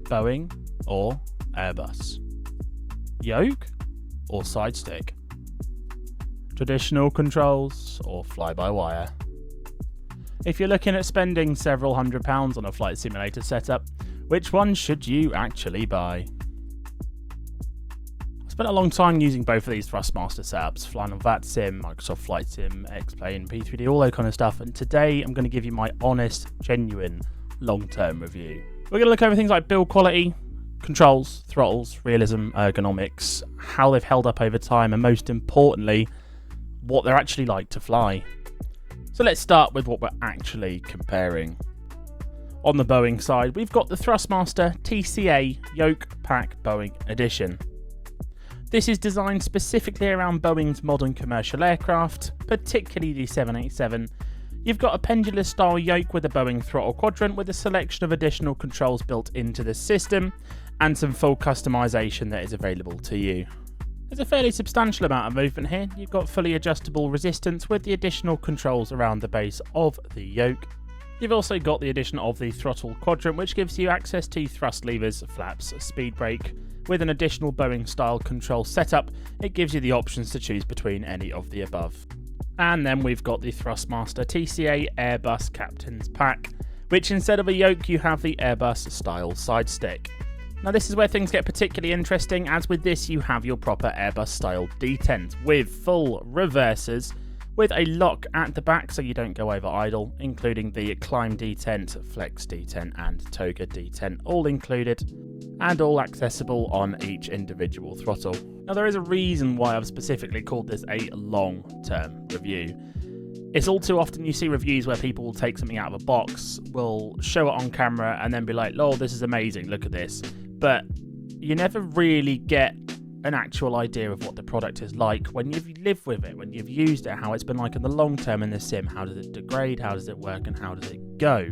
Boeing or Airbus? Yoke or sidestick? Traditional controls or fly-by-wire? If you're looking at spending several £100s on a flight simulator setup, which one should you actually buy? I spent a long time using both of these Thrustmaster setups, flying on VATSIM, Microsoft Flight Sim, X-Plane, P3D, all that kind of stuff, and today I'm going to give you my honest, genuine, long-term review. We're going to look over things like build quality, controls, throttles, realism, ergonomics, how they've held up over time, and most importantly, what they're actually like to fly. So let's start with what we're actually comparing. On the Boeing side, we've got the Thrustmaster TCA Yoke Pack Boeing Edition. This is designed specifically around Boeing's modern commercial aircraft, particularly the 787. You've got a pendulous-style yoke with a Boeing throttle quadrant with a selection of additional controls built into the system, and some full customization that is available to you. There's a fairly substantial amount of movement here. You've got fully adjustable resistance with the additional controls around the base of the yoke. You've also got the addition of the throttle quadrant, which gives you access to thrust levers, flaps, speed brake. With an additional Boeing style control setup, it gives you the options to choose between any of the above. And then we've got the Thrustmaster TCA Airbus Captain's Pack, which instead of a yoke you have the Airbus style side stick. Now this is where things get particularly interesting, as with this you have your proper Airbus style detent with full reversers, with a lock at the back so you don't go over idle, including the climb detent, flex detent and toga detent, all included and all accessible on each individual throttle. Now there is a reason why I've specifically called this a long-term review. It's all too often you see reviews where people will take something out of a box, will show it on camera and then be like, "Oh, this is amazing, look at this." But you never really get an actual idea of what the product is like when you've lived with it, when you've used it, how it's been like in the long term in the sim. How does it degrade, how does it work, and how does it go?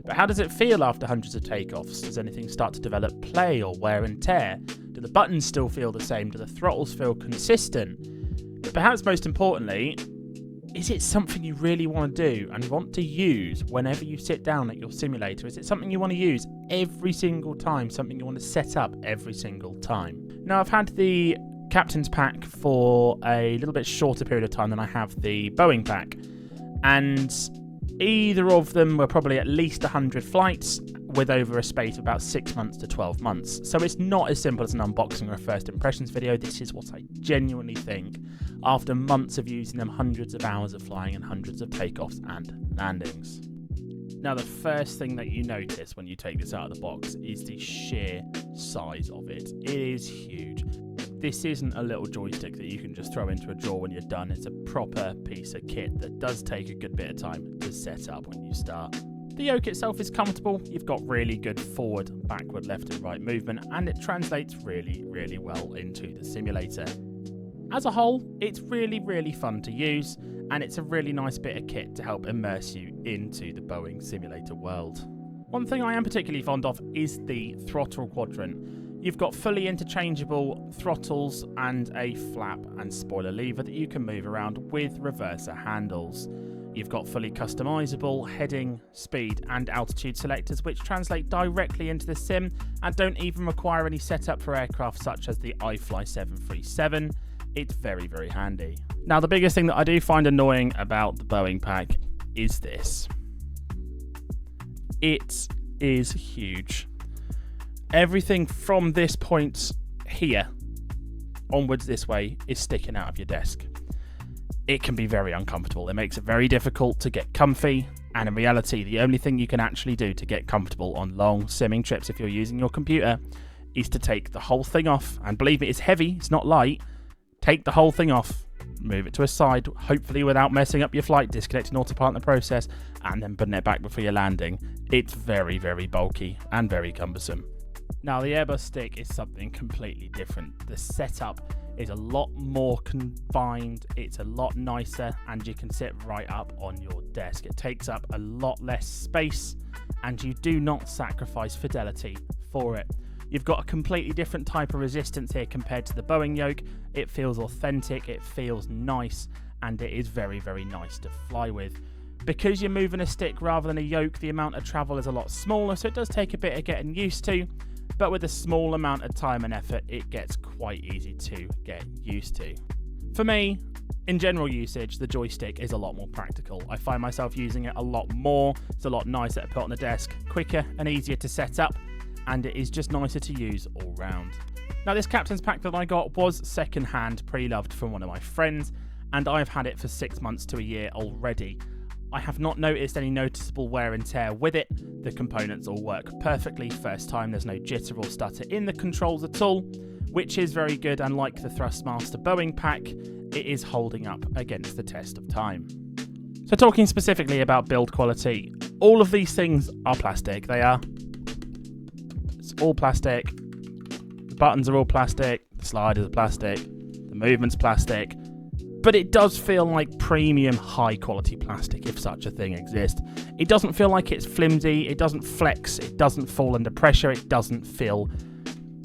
But how does it feel after hundreds of takeoffs? Does anything start to develop play or wear and tear? Do the buttons still feel the same? Do the throttles feel consistent? But perhaps most importantly, is it something you really want to do and want to use whenever you sit down at your simulator? Is it something you want to use every single time, something you want to set up every single time? Now, I've had the Captain's Pack for a little bit shorter period of time than I have the Boeing Pack, and either of them were probably at least 100 flights with over a space of about 6 months to 12 months. So it's not as simple as an unboxing or a first impressions video. This is what I genuinely think after months of using them, hundreds of hours of flying and hundreds of takeoffs and landings. Now, the first thing that you notice when you take this out of the box is the sheer size of it. It is huge. This isn't a little joystick that you can just throw into a drawer when you're done. It's a proper piece of kit that does take a good bit of time to set up when you start. The yoke itself is comfortable. You've got really good forward, backward, left and right movement, and it translates really, really well into the simulator. As a whole, it's really, really fun to use, and it's a really nice bit of kit to help immerse you into the Boeing simulator world. One thing I am particularly fond of is the throttle quadrant. You've got fully interchangeable throttles and a flap and spoiler lever that you can move around with reverser handles. You've got fully customizable heading, speed and altitude selectors, which translate directly into the sim and don't even require any setup for aircraft such as the iFly 737. It's very, very handy. Now, the biggest thing that I do find annoying about the Boeing Pack is this. It is huge. Everything from this point here onwards this way is sticking out of your desk. It can be very uncomfortable. It makes it very difficult to get comfy, and in reality, the only thing you can actually do to get comfortable on long simming trips if you're using your computer is to take the whole thing off. And believe me, it's heavy, it's not light. Take the whole thing off, move it to a side, hopefully without messing up your flight, disconnecting autopilot in the process, and then putting it back before you're landing. It's very, very bulky and very cumbersome. Now, the Airbus stick is something completely different. The setup is a lot more confined, it's a lot nicer, and you can sit right up on your desk. It takes up a lot less space, and you do not sacrifice fidelity for it. You've got a completely different type of resistance here compared to the Boeing yoke. It feels authentic, it feels nice, and it is very, very nice to fly with. Because you're moving a stick rather than a yoke, the amount of travel is a lot smaller, so it does take a bit of getting used to, but with a small amount of time and effort, it gets quite easy to get used to. For me, in general usage, the joystick is a lot more practical. I find myself using it a lot more. It's a lot nicer to put on the desk, quicker and easier to set up, and it is just nicer to use all round. Now, this captain's pack that I got was second-hand, pre-loved from one of my friends, and I've had it for 6 months to a year already. I have not noticed any noticeable wear and tear with it. The components all work perfectly first time. There's no jitter or stutter in the controls at all, which is very good, and like the Thrustmaster Boeing pack, it is holding up against the test of time. So talking specifically about build quality, all of these things are plastic. It's all plastic. The buttons are all plastic. The sliders are plastic. The movement's plastic. But it does feel like premium high quality plastic, if such a thing exists. It doesn't feel like it's flimsy, it doesn't flex, it doesn't fall under pressure, it doesn't feel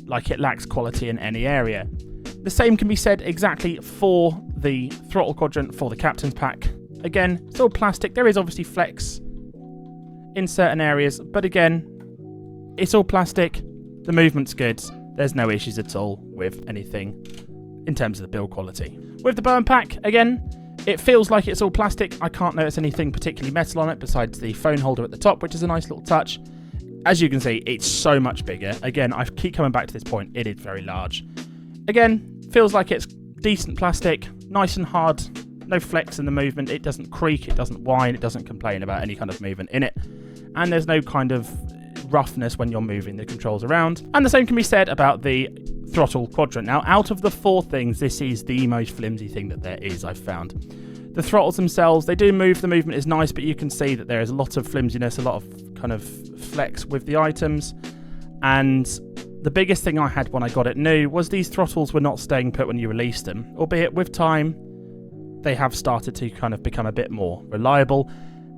like it lacks quality in any area. The same can be said exactly for the throttle quadrant for the captain's pack. Again, it's all plastic. There is obviously flex in certain areas, but again, it's all plastic. The movement's good. There's no issues at all with anything in terms of the build quality. With the Boeing pack, again, it feels like it's all plastic. I can't notice anything particularly metal on it besides the phone holder at the top, which is a nice little touch. As you can see, it's so much bigger. Again, I keep coming back to this point. It is very large. Again, feels like it's decent plastic, nice and hard, no flex in the movement. It doesn't creak, it doesn't whine, it doesn't complain about any kind of movement in it. And there's no kind of roughness when you're moving the controls around. And the same can be said about the throttle quadrant. Now, out of the four things, this is the most flimsy thing that there is, I've found. The throttles themselves, they do move, the movement is nice, but you can see that there is a lot of flimsiness, a lot of kind of flex with the items. And the biggest thing I had when I got it new was these throttles were not staying put when you released them, albeit with time they have started to kind of become a bit more reliable.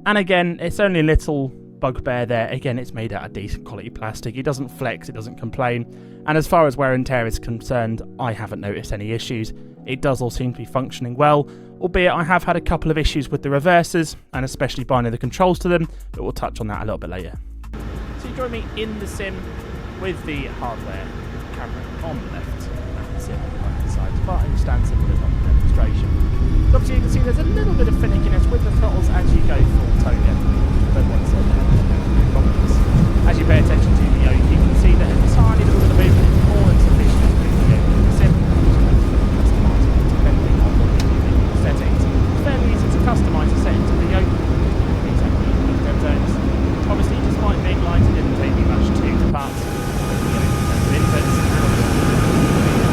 And again, it's only a little bugbear there. Again, it's made out of decent quality plastic. It doesn't flex, it doesn't complain. And as far as wear and tear is concerned, I haven't noticed any issues. It does all seem to be functioning well, albeit I have had a couple of issues with the reversers, and especially binding the controls to them, but we'll touch on that a little bit later. So you join me in the sim with the hardware camera on the left and the sim on the right side. But I stand similar on the demonstration. So obviously you can see there's a little bit of finickiness with the throttles as you go full toe down. But once as you pay attention to the yoke, you can see that a tiny little bit of movement is more than sufficient to bring the yoke in the sim. Depending on what you're doing in the settings. It's fairly easy to customise the settings of the yoke. Exactly the dead zones. Obviously, despite being light, it didn't take me much to depart. Inputs and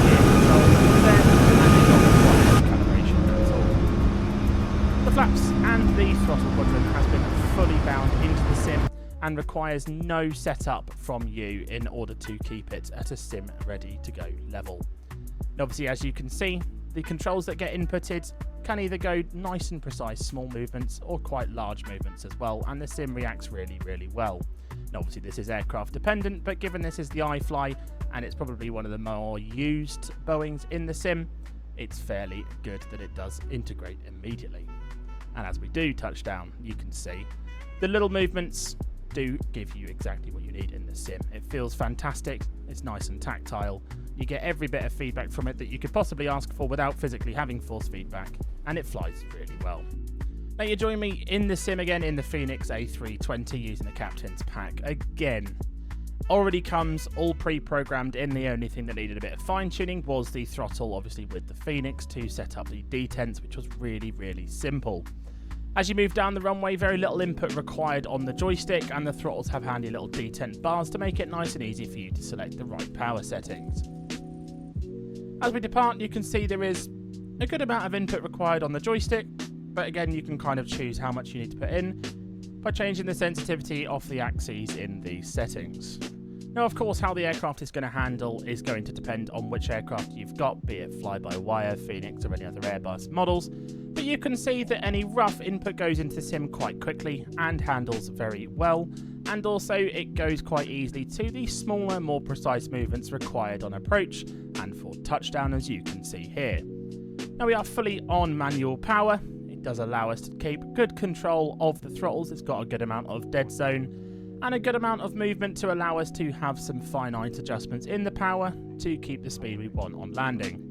gear control there, and it got quite calibration at all. The flaps and the throttle quadrant has been fully bound into the sim and requires no setup from you in order to keep it at a sim ready to go level. And obviously, as you can see, the controls that get inputted can either go nice and precise small movements or quite large movements as well, and the sim reacts really, really well. And obviously this is aircraft dependent, but given this is the iFly and it's probably one of the more used Boeings in the sim, it's fairly good that it does integrate immediately. And as we do touch down, you can see the little movements do give you exactly what you need in the sim. It feels fantastic, it's nice and tactile, you get every bit of feedback from it that you could possibly ask for without physically having force feedback, and it flies really well. Now you join me in the sim again in the Phoenix A320 using the Captain's Pack. Again, already comes all pre-programmed in. The only thing that needed a bit of fine-tuning was the throttle, obviously with the Phoenix, to set up the detents, which was really, really simple. As you move down the runway, very little input required on the joystick, and the throttles have handy little detent bars to make it nice and easy for you to select the right power settings. As we depart, you can see there is a good amount of input required on the joystick, but again, you can kind of choose how much you need to put in by changing the sensitivity off the axes in these settings. Now, of course, how the aircraft is going to handle is going to depend on which aircraft you've got, be it fly-by-wire, Phoenix, or any other Airbus models, but you can see that any rough input goes into the sim quite quickly and handles very well, and also it goes quite easily to the smaller, more precise movements required on approach and for touchdown, as you can see here. Now we are fully on manual power. It does allow us to keep good control of the throttles. It's got a good amount of dead zone and a good amount of movement to allow us to have some finite adjustments in the power to keep the speed we want on landing.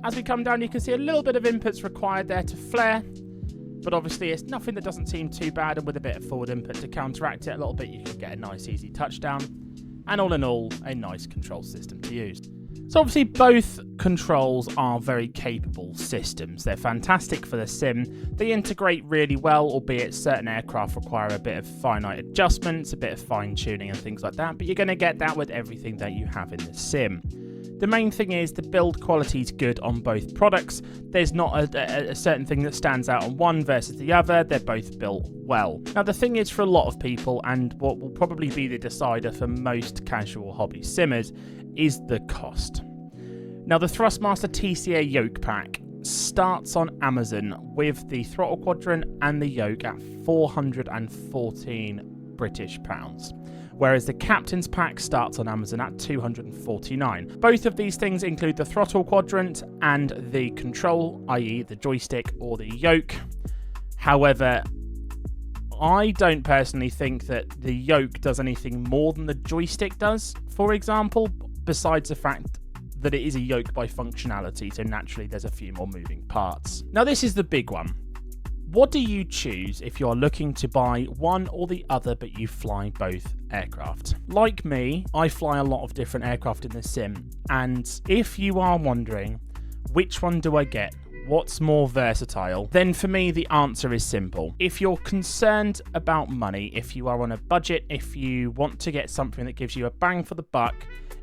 As we come down, you can see a little bit of inputs required there to flare, but obviously it's nothing that doesn't seem too bad, and with a bit of forward input to counteract it a little bit, you can get a nice easy touchdown, and all in all, a nice control system to use. So obviously both controls are very capable systems. They're fantastic for the sim. They integrate really well, albeit certain aircraft require a bit of finite adjustments, a bit of fine tuning and things like that, but you're going to get that with everything that you have in the sim. The main thing is the build quality is good on both products. There's not a certain thing that stands out on one versus the other. They're both built well. Now the thing is, for a lot of people, and what will probably be the decider for most casual hobby simmers, is the cost. Now the Thrustmaster TCA yoke pack starts on Amazon with the throttle quadrant and the yoke at £414 British, whereas the captain's pack starts on Amazon at £249. Both of these things include the throttle quadrant and the control, i.e. the joystick or the yoke. However, I don't personally think that the yoke does anything more than the joystick does, for example, besides the fact that it is a yoke by functionality, so naturally there's a few more moving parts. Now this is the big one. What do you choose if you're looking to buy one or the other but you fly both aircraft? Like me, I fly a lot of different aircraft in the sim, and if you are wondering which one do I get, what's more versatile, then for me the answer is simple. If you're concerned about money, if you are on a budget, if you want to get something that gives you a bang for the buck,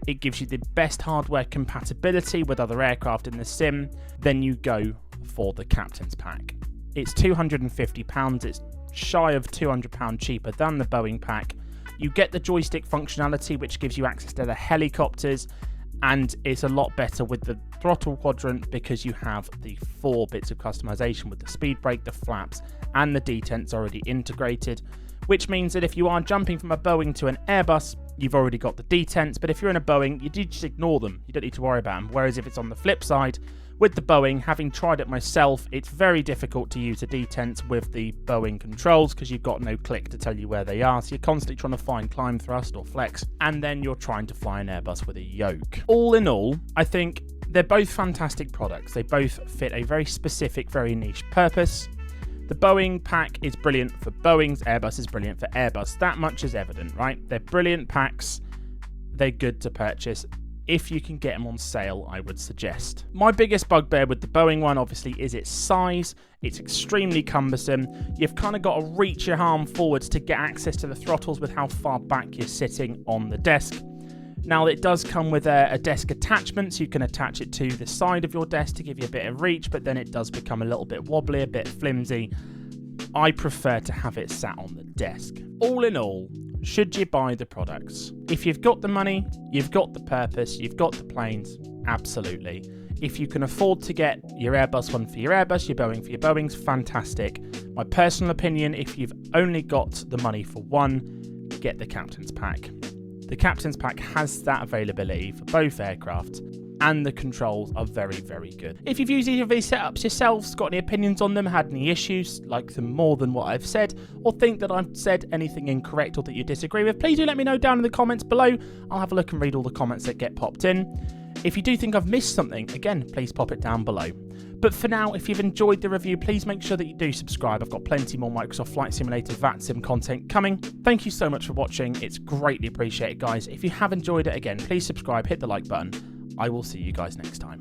it gives you the best hardware compatibility with other aircraft in the sim, then you go for the captain's pack. It's £250, it's shy of £200 cheaper than the Boeing pack. You get the joystick functionality, which gives you access to the helicopters, and it's a lot better with the throttle quadrant because you have the 4 bits of customization with the speed brake, the flaps, and the detents already integrated, which means that if you are jumping from a Boeing to an Airbus, you've already got the detents, but if you're in a Boeing, you do just ignore them. You don't need to worry about them. Whereas if it's on the flip side, with the Boeing, having tried it myself, it's very difficult to use the detents with the Boeing controls because you've got no click to tell you where they are. So you're constantly trying to find climb, thrust, or flex, and then you're trying to fly an Airbus with a yoke. All in all, I think they're both fantastic products. They both fit a very specific, very niche purpose. The Boeing pack is brilliant for Boeings, Airbus is brilliant for Airbus. That much is evident, right? They're brilliant packs. They're good to purchase. If you can get them on sale, I would suggest. My biggest bugbear with the Boeing one, obviously, is its size. It's extremely cumbersome. You've kind of got to reach your arm forwards to get access to the throttles with how far back you're sitting on the desk. Now, it does come with a desk attachment, so you can attach it to the side of your desk to give you a bit of reach, but then it does become a little bit wobbly, a bit flimsy. I prefer to have it sat on the desk. All in all, should you buy the products? If you've got the money, you've got the purpose, you've got the planes, absolutely. If you can afford to get your Airbus one for your Airbus, your Boeing for your Boeings, fantastic. My personal opinion, if you've only got the money for one, get the captain's pack. The captain's pack has that availability for both aircraft, and the controls are very, very good. If you've used either of these setups yourselves, got any opinions on them, had any issues, like them more than what I've said, or think that I've said anything incorrect or that you disagree with, please do let me know down in the comments below. I'll have a look and read all the comments that get popped in. If you do think I've missed something, again, please pop it down below. But for now, if you've enjoyed the review, please make sure that you do subscribe. I've got plenty more Microsoft Flight Simulator VATSIM content coming. Thank you so much for watching. It's greatly appreciated, guys. If you have enjoyed it, again, please subscribe, hit the like button. I will see you guys next time.